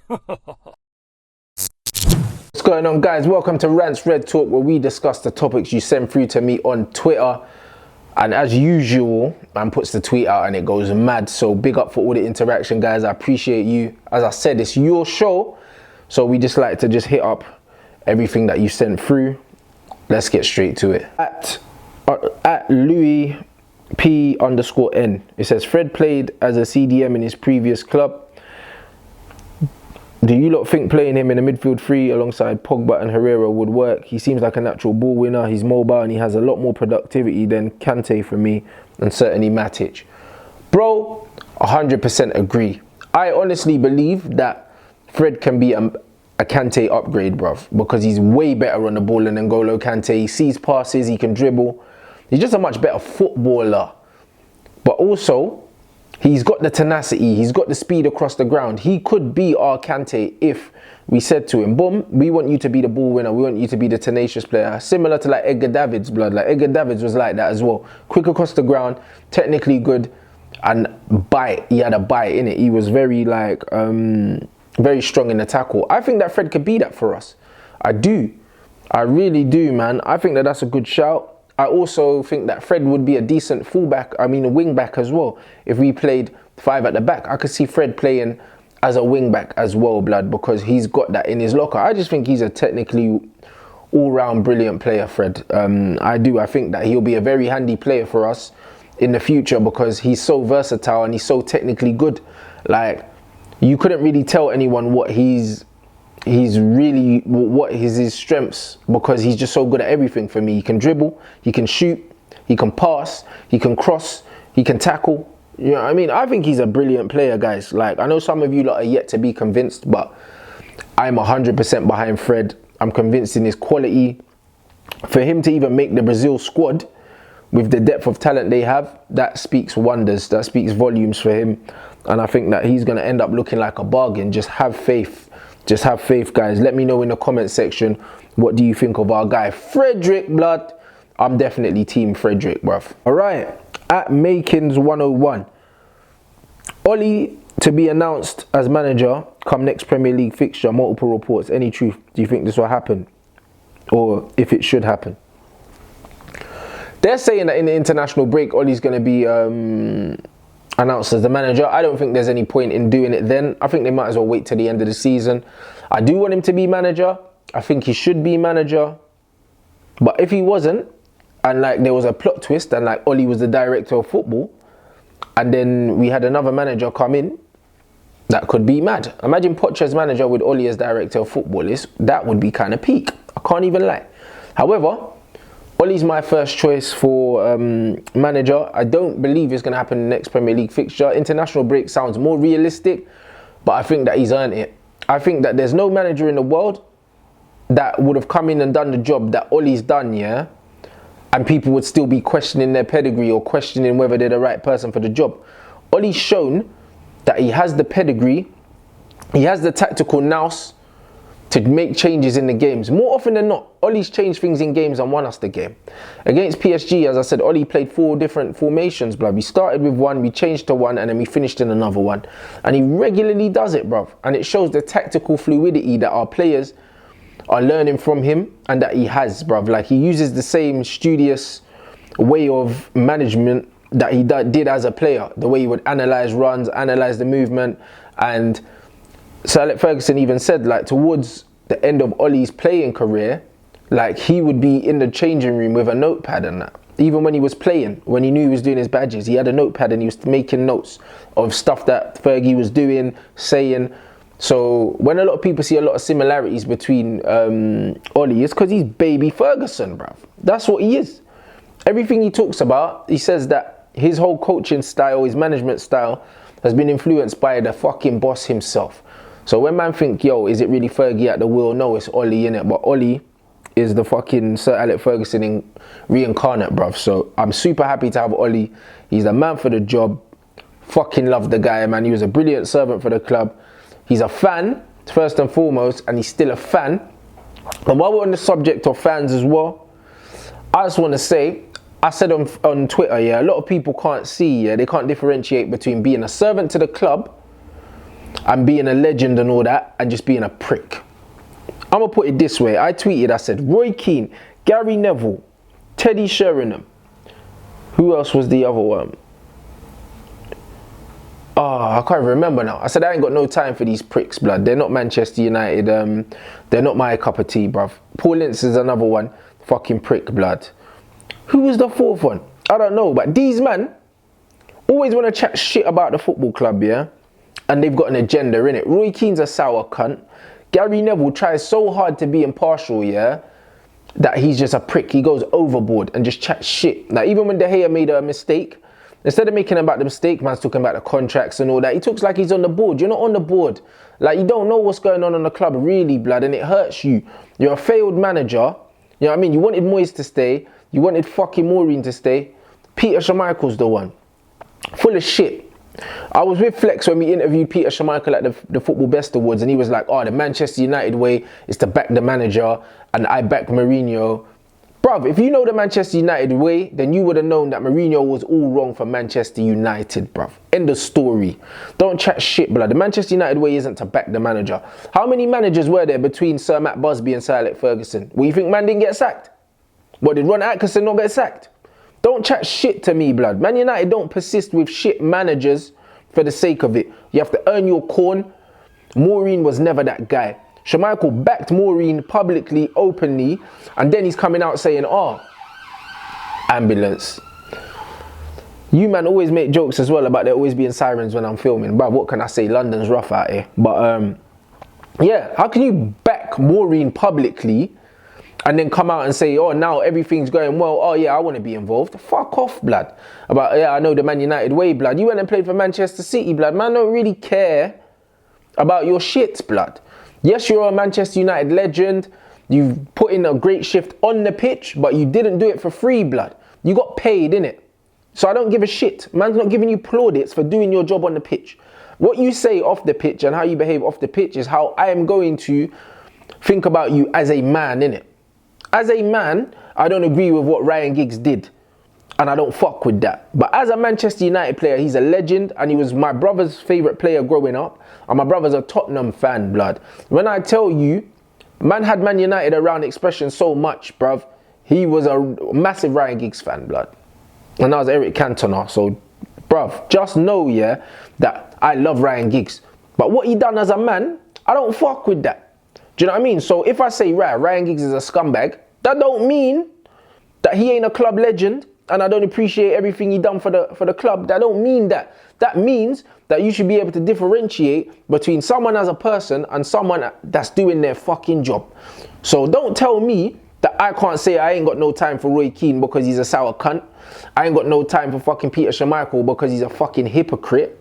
What's going on, guys? Welcome to Rants Red Talk, where we discuss the topics you send through to me on Twitter. And as usual, man puts the tweet out and it goes mad. So big up for all the interaction, guys. I appreciate you. As I said, it's your show, so we just like to just hit up everything that you sent through. Let's get straight to it. At Louis P_N, it says Fred played as a CDM in his previous club. Do you lot think playing him in a midfield three alongside Pogba and Herrera would work? He seems like a natural ball winner. He's mobile and he has a lot more productivity than Kante for me, and certainly Matic. Bro, 100% agree. I honestly believe that Fred can be a Kante upgrade, bruv, because he's way better on the ball than N'Golo Kante. He sees passes, he can dribble. He's just a much better footballer. But also, he's got the tenacity, he's got the speed across the ground. He could be our Kante if we said to him, boom, we want you to be the ball winner, we want you to be the tenacious player. Similar to like Edgar Davids, blood. Like Edgar Davids was like that as well. Quick across the ground, technically good, and bite. He had a bite in it. He was very like, very strong in the tackle. I think that Fred could be that for us. I do. I really do, man. I think that that's a good shout. I also think that Fred would be a decent fullback, a wing back as well. If we played five at the back, I could see Fred playing as a wing back as well, blood, because he's got that in his locker. I just think he's a technically all-round brilliant player, Fred. I do. I think that he'll be a very handy player for us in the future because he's so versatile and he's so technically good. Like, you couldn't really tell anyone what his strengths, because he's just so good at everything for me. He can dribble, he can shoot, he can pass, he can cross, he can tackle. You know what I mean? I think he's a brilliant player, guys. Like, I know some of you lot are yet to be convinced, but I'm 100% behind Fred. I'm convinced in his quality. For him to even make the Brazil squad with the depth of talent they have, that speaks wonders. That speaks volumes for him. And I think that he's going to end up looking like a bargain. Just have faith. Just have faith, guys. Let me know in the comment section, what do you think of our guy Frederick, blood? I'm definitely team Frederick, bruv. All right, at Makins 101. Oli to be announced as manager come next Premier League fixture, multiple reports. Any truth? Do you think this will happen? Or if it should happen? They're saying that in the international break, Oli's going to be announced as the manager. I don't think there's any point in doing it then. I think they might as well wait till the end of the season. I do want him to be manager. I think he should be manager. But if he wasn't, and like there was a plot twist and like Oli was the director of football, and then we had another manager come in, that could be mad. Imagine Poch as manager with Oli as director of football. That would be kind of peak. I can't even lie. However, Oli's my first choice for manager. I don't believe it's going to happen in the next Premier League fixture. International break sounds more realistic, but I think that he's earned it. I think that there's no manager in the world that would have come in and done the job that Oli's done, yeah? And people would still be questioning their pedigree or questioning whether they're the right person for the job. Oli's shown that he has the pedigree, he has the tactical nous to make changes in the games. More often than not, Oli's changed things in games and won us the game. Against PSG, as I said, Oli played 4 different formations, bruv. We started with one, we changed to one, and then we finished in another one. And he regularly does it, bruv. And it shows the tactical fluidity that our players are learning from him and that he has, bruv. Like, he uses the same studious way of management that he did as a player. The way he would analyse runs, analyse the movement. And Sir Alex Ferguson even said, like, towards the end of Oli's playing career, like, he would be in the changing room with a notepad and that. Even when he was playing, when he knew he was doing his badges, he had a notepad and he was making notes of stuff that Fergie was doing, saying. So when a lot of people see a lot of similarities between Oli, it's because he's baby Ferguson, bruv. That's what he is. Everything he talks about, he says that his whole coaching style, his management style, has been influenced by the fucking boss himself. So when man think, yo, is it really Fergie at the wheel? No, it's Oli, innit? But Oli is the fucking Sir Alex Ferguson reincarnate, bruv. So I'm super happy to have Oli. He's the man for the job. Fucking love the guy, man. He was a brilliant servant for the club. He's a fan, first and foremost, and he's still a fan. And while we're on the subject of fans as well, I just want to say, I said on Twitter, yeah, a lot of people can't see, yeah, they can't differentiate between being a servant to the club and being a legend and all that, and just being a prick. I'm going to put it this way. I tweeted, I said, Roy Keane, Gary Neville, Teddy Sheringham. Who else was the other one? Oh, I can't remember now. I said, I ain't got no time for these pricks, blood. They're not Manchester United. They're not my cup of tea, bruv. Paul Ince is another one. Fucking prick, blood. Who was the fourth one? I don't know. But these man always want to chat shit about the football club, yeah? And they've got an agenda, innit? Roy Keane's a sour cunt. Gary Neville tries so hard to be impartial, yeah, that he's just a prick. He goes overboard and just chats shit. Like, even when De Gea made a mistake, instead of making about the mistake, man's talking about the contracts and all that. He talks like he's on the board. You're not on the board. Like, you don't know what's going on in the club, really, blood, and it hurts you. You're a failed manager. You know what I mean? You wanted Moyes to stay. You wanted fucking Maureen to stay. Peter Schmeichel's the one. Full of shit. I was with Flex when we interviewed Peter Schmeichel at the Football Best Awards, and he was like, oh, the Manchester United way is to back the manager, and I back Mourinho. Bruv, if you know the Manchester United way, then you would have known that Mourinho was all wrong for Manchester United, bruv. End of story. Don't chat shit, blood. The Manchester United way isn't to back the manager. How many managers were there between Sir Matt Busby and Sir Alex Ferguson? Well, you think man didn't get sacked? What, did Ron Atkinson not get sacked? Don't chat shit to me, blood. Man United don't persist with shit managers for the sake of it. You have to earn your corn. Maureen was never that guy. Schmeichel backed Maureen publicly, openly, and then he's coming out saying, oh, ambulance. You man always make jokes as well about there always being sirens when I'm filming. But what can I say? London's rough out here. But yeah, how can you back Maureen publicly and then come out and say, oh, now everything's going well. Oh, yeah, I want to be involved. Fuck off, blood. About, yeah, I know the Man United way, blood. You went and played for Manchester City, blood. Man don't really care about your shit, blood. Yes, you're a Manchester United legend. You've put in a great shift on the pitch, but you didn't do it for free, blood. You got paid, innit? So I don't give a shit. Man's not giving you plaudits for doing your job on the pitch. What you say off the pitch and how you behave off the pitch is how I am going to think about you as a man, innit? As a man, I don't agree with what Ryan Giggs did, and I don't fuck with that. But as a Manchester United player, he's a legend, and he was my brother's favourite player growing up, and my brother's a Tottenham fan, blood. When I tell you, man had Man United around expression so much, bruv, he was a massive Ryan Giggs fan, blood. And I was Eric Cantona, so, bruv, just know, yeah, that I love Ryan Giggs. But what he done as a man, I don't fuck with that. Do you know what I mean? So if I say, right, Ryan Giggs is a scumbag, that don't mean that he ain't a club legend and I don't appreciate everything he done for the club. That don't mean that. That means that you should be able to differentiate between someone as a person and someone that's doing their fucking job. So don't tell me that I can't say I ain't got no time for Roy Keane because he's a sour cunt. I ain't got no time for fucking Peter Schmeichel because he's a fucking hypocrite.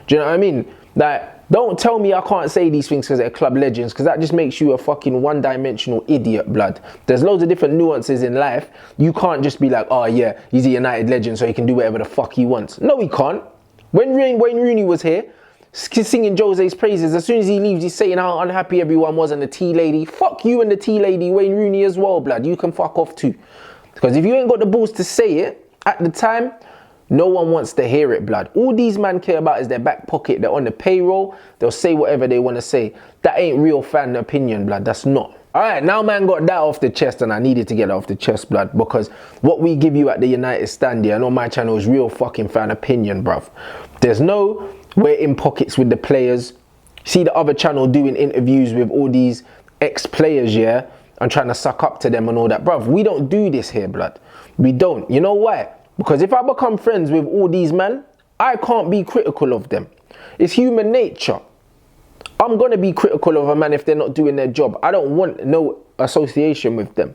Do you know what I mean? Like, don't tell me I can't say these things because they're club legends, because that just makes you a fucking one-dimensional idiot, blood. There's loads of different nuances in life. You can't just be like, oh yeah, he's a United legend so he can do whatever the fuck he wants. No, he can't. When Wayne Rooney was here, singing Jose's praises, as soon as he leaves, he's saying how unhappy everyone was and the tea lady. Fuck you and the tea lady, Wayne Rooney as well, blood. You can fuck off too. Because if you ain't got the balls to say it at the time, no one wants to hear it, blood. All these men care about is their back pocket. They're on the payroll. They'll say whatever they want to say. That ain't real fan opinion, blood. That's not. Alright, now man got that off the chest, and I needed to get that off the chest, blood, because what we give you at the United Stand here and on my channel is real fucking fan opinion, bruv. There's no we're in pockets with the players. See the other channel doing interviews with all these ex-players, yeah, and trying to suck up to them and all that. Bruv, we don't do this here, blood. We don't. You know why? Because if I become friends with all these men, I can't be critical of them. It's human nature. I'm going to be critical of a man if they're not doing their job. I don't want no association with them.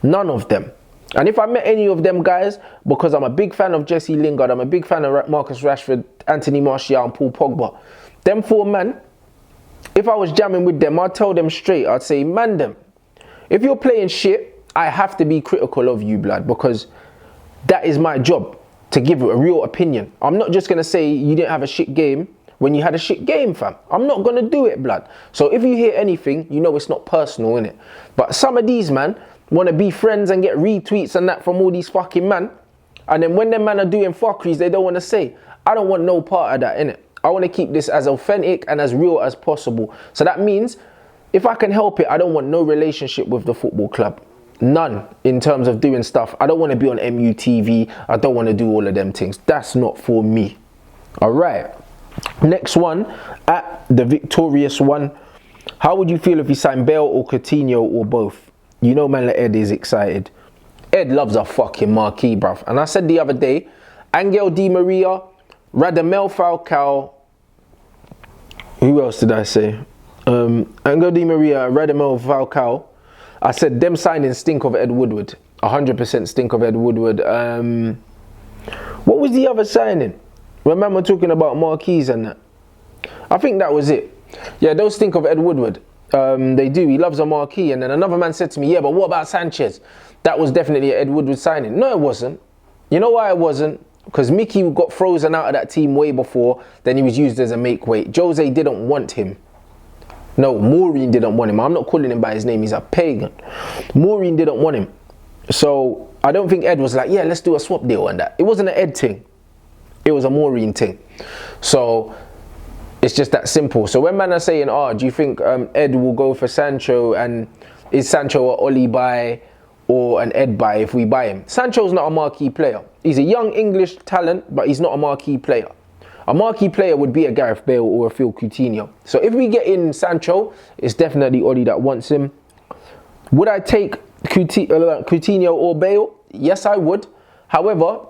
None of them. And if I met any of them guys, because I'm a big fan of Jesse Lingard, I'm a big fan of Marcus Rashford, Anthony Martial and Paul Pogba, them four men, if I was jamming with them, I'd tell them straight. I'd say, man them, if you're playing shit, I have to be critical of you, blood, because that is my job, to give a real opinion. I'm not just going to say you didn't have a shit game when you had a shit game, fam. I'm not going to do it, blood. So if you hear anything, you know it's not personal, innit? But some of these man want to be friends and get retweets and that from all these fucking man. And then when them man are doing fuckeries, they don't want to say. I don't want no part of that, innit? I want to keep this as authentic and as real as possible. So that means if I can help it, I don't want no relationship with the football club. None in terms of doing stuff. I don't want to be on MUTV. I don't want to do all of them things. That's not for me. All right. Next one, at the victorious one. How would you feel if you signed Bale or Coutinho or both? You know, man, like Ed is excited. Ed loves a fucking marquee, bruv. And I said the other day, Angel Di Maria, Radamel Falcao. Who else did I say? Angel Di Maria, Radamel Falcao. I said them signings stink of Ed Woodward. 100% stink of Ed Woodward. What was the other signing? Remember talking about marquees and that? I think that was it. Yeah, those stink of Ed Woodward. They do. He loves a marquee. And then another man said to me, yeah, but what about Sanchez? That was definitely an Ed Woodward signing. No, it wasn't. You know why it wasn't? Because Mickey got frozen out of that team way before. Then he was used as a make weight. Jose didn't want him. No, Maureen didn't want him. I'm not calling him by his name. He's a pagan. Maureen didn't want him. So I don't think Ed was like, yeah, let's do a swap deal and that. It wasn't an Ed thing. It was a Maureen thing. So it's just that simple. So when man are saying, oh, do you think Ed will go for Sancho, and is Sancho an Ollie buy or an Ed buy if we buy him? Sancho's not a marquee player. He's a young English talent, but he's not a marquee player. A marquee player would be a Gareth Bale or a Philippe Coutinho. So if we get in Sancho, it's definitely Ollie that wants him. Would I take Coutinho or Bale? Yes, I would. However,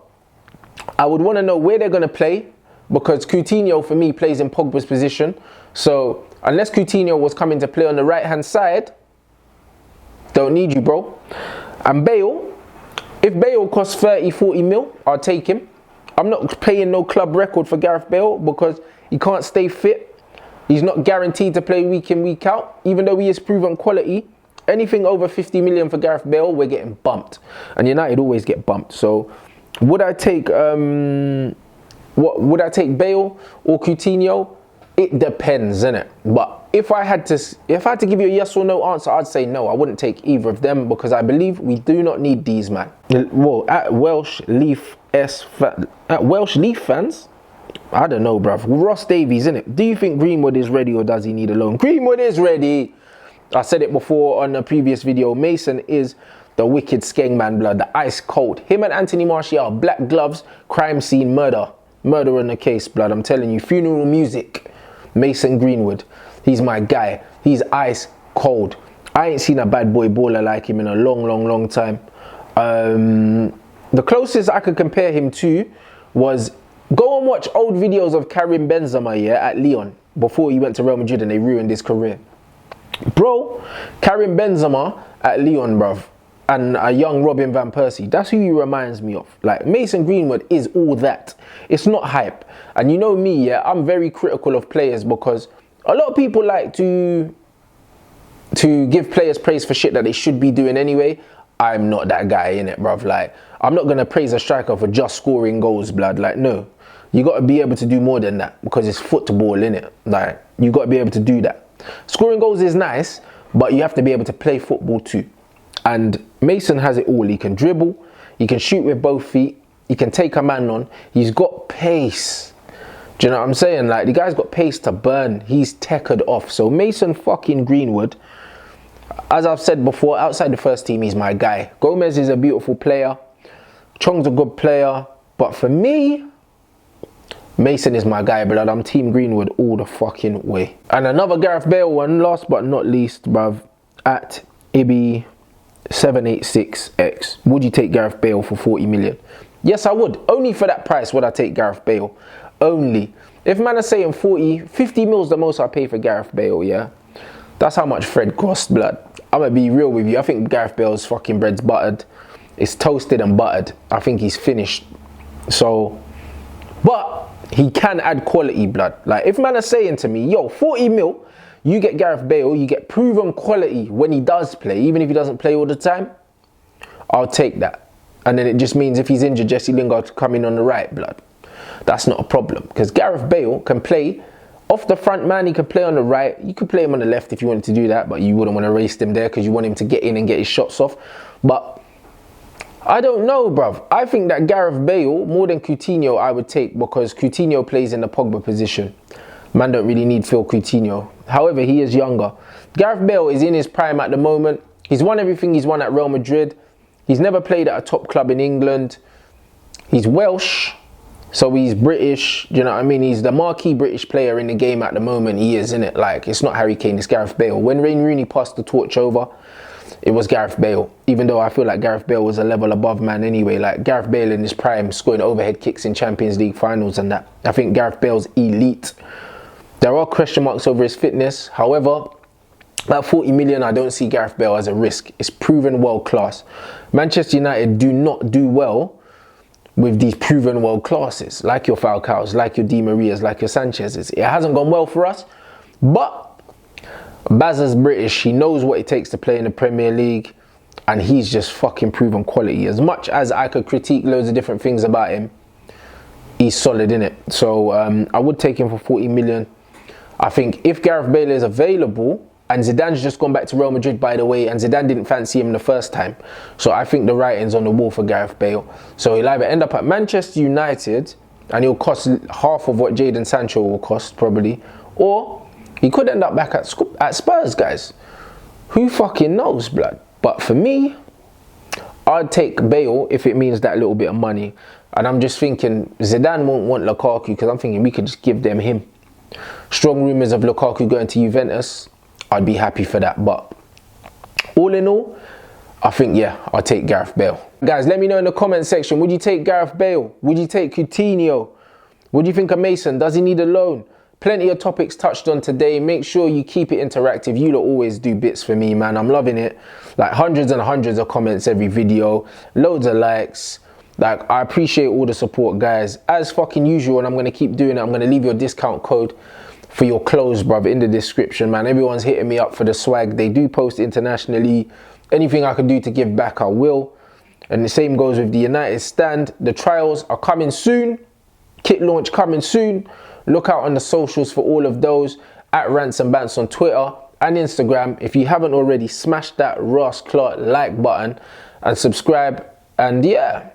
I would want to know where they're going to play, because Coutinho, for me, plays in Pogba's position. So unless Coutinho was coming to play on the right-hand side, don't need you, bro. And Bale, if Bale costs 30, 40 mil, I'll take him. I'm not paying no club record for Gareth Bale because he can't stay fit. He's not guaranteed to play week in, week out, even though he is proven quality. Anything over 50 million for Gareth Bale, we're getting bumped. And United always get bumped. So would I take would I take Bale or Coutinho? It depends, innit? But if I had to give you a yes or no answer, I'd say no. I wouldn't take either of them because I believe we do not need these, man. Well, at Welsh Leaf fans, I don't know, bruv. Ross Davies, innit? Do you think Greenwood is ready or does he need a loan? Greenwood is ready. I said it before on a previous video. Mason is the wicked skeng man, blood, the ice cold. Him and Anthony Martial, black gloves, crime scene, murder in the case, blood. I'm telling you, funeral music. Mason Greenwood, he's my guy. He's ice cold. I ain't seen a bad boy baller like him in a long time. The closest I could compare him to was go and watch old videos of Karim Benzema, yeah, at Lyon before he went to Real Madrid and they ruined his career. Bro, Karim Benzema at Lyon, bruv, and a young Robin Van Persie. That's who he reminds me of. Like, Mason Greenwood is all that. It's not hype. And you know me, yeah, I'm very critical of players because a lot of people like to give players praise for shit that they should be doing anyway. I'm not that guy, innit, bruv. Like, I'm not going to praise a striker for just scoring goals, blood. Like, no. You got to be able to do more than that because it's football, innit? Like, you got to be able to do that. Scoring goals is nice, but you have to be able to play football too. And Mason has it all. He can dribble, he can shoot with both feet, he can take a man on, he's got pace. Do you know what I'm saying? Like, the guy's got pace to burn. He's teched off. So Mason fucking Greenwood, as I've said before, outside the first team, he's my guy. Gomez is a beautiful player. Chong's a good player. But for me, Mason is my guy, blood. I'm Team Greenwood all the fucking way. And another Gareth Bale one, last but not least, bruv, at Ibby786X. Would you take Gareth Bale for 40 million? Yes, I would. Only for that price would I take Gareth Bale. Only. If man are saying 50 mil is the most I pay for Gareth Bale, yeah? That's how much Fred cost, blood. I'm going to be real with you. I think Gareth Bale's fucking bread's buttered. It's toasted and buttered. I think he's finished. So, but he can add quality, blood. Like, if man are saying to me, yo, 40 mil, you get Gareth Bale, you get proven quality when he does play, even if he doesn't play all the time, I'll take that. And then it just means if he's injured, Jesse Lingard come in on the right, blood. That's not a problem. Because Gareth Bale can play off the front, man. He can play on the right. You could play him on the left if you wanted to do that, but you wouldn't want to race him there because you want him to get in and get his shots off. But I don't know, bruv. I think that Gareth Bale, more than Coutinho, I would take, because Coutinho plays in the Pogba position. Man don't really need Phil Coutinho. However, he is younger. Gareth Bale is in his prime at the moment. He's won everything he's won at Real Madrid. He's never played at a top club in England. He's Welsh, so he's British. Do you know what I mean? He's the marquee British player in the game at the moment. He is, innit? Like, it's not Harry Kane, it's Gareth Bale. When Wayne Rooney passed the torch over, it was Gareth Bale. Even though I feel like Gareth Bale was a level above man anyway. Like, Gareth Bale in his prime, scoring overhead kicks in Champions League finals and that. I think Gareth Bale's elite. There are question marks over his fitness. However, at 40 million, I don't see Gareth Bale as a risk. It's proven world class. Manchester United do not do well with these proven world classes, like your Falcaos, like your Di Marias, like your Sanchez's. It hasn't gone well for us, but Bazza's British. He knows what it takes to play in the Premier League, and he's just fucking proven quality. As much as I could critique loads of different things about him, he's solid in it. So I would take him for 40 million. I think if Gareth Bale is available, and Zidane's just gone back to Real Madrid, by the way, and Zidane didn't fancy him the first time. So I think the writing's on the wall for Gareth Bale. So he'll either end up at Manchester United, and he'll cost half of what Jadon Sancho will cost, probably. Or he could end up back at Spurs, guys. Who fucking knows, blood? But for me, I'd take Bale if it means that little bit of money. And I'm just thinking, Zidane won't want Lukaku, because I'm thinking we could just give them him. Strong rumours of Lukaku going to Juventus. I'd be happy for that, but all in all, I think, yeah, I'll take Gareth Bale. Guys, let me know in the comment section, would you take Gareth Bale? Would you take Coutinho? What do you think of Mason? Does he need a loan? Plenty of topics touched on today. Make sure you keep it interactive. You lot always do bits for me, man. I'm loving it. Like, hundreds and hundreds of comments every video. Loads of likes. Like, I appreciate all the support, guys. As fucking usual, and I'm going to keep doing it, I'm going to leave your discount code for your clothes, bruv, in the description, man. Everyone's hitting me up for the swag. They do post internationally. Anything I can do to give back, I will. And the same goes with the United stand. The trials are coming soon. Kit launch coming soon. Look out on the socials for all of those. At Rants and Bants on Twitter and Instagram. If you haven't already, smash that Ross Clark like button and subscribe. And yeah,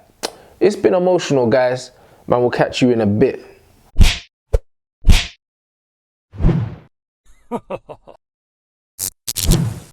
it's been emotional, guys. Man, we'll catch you in a bit.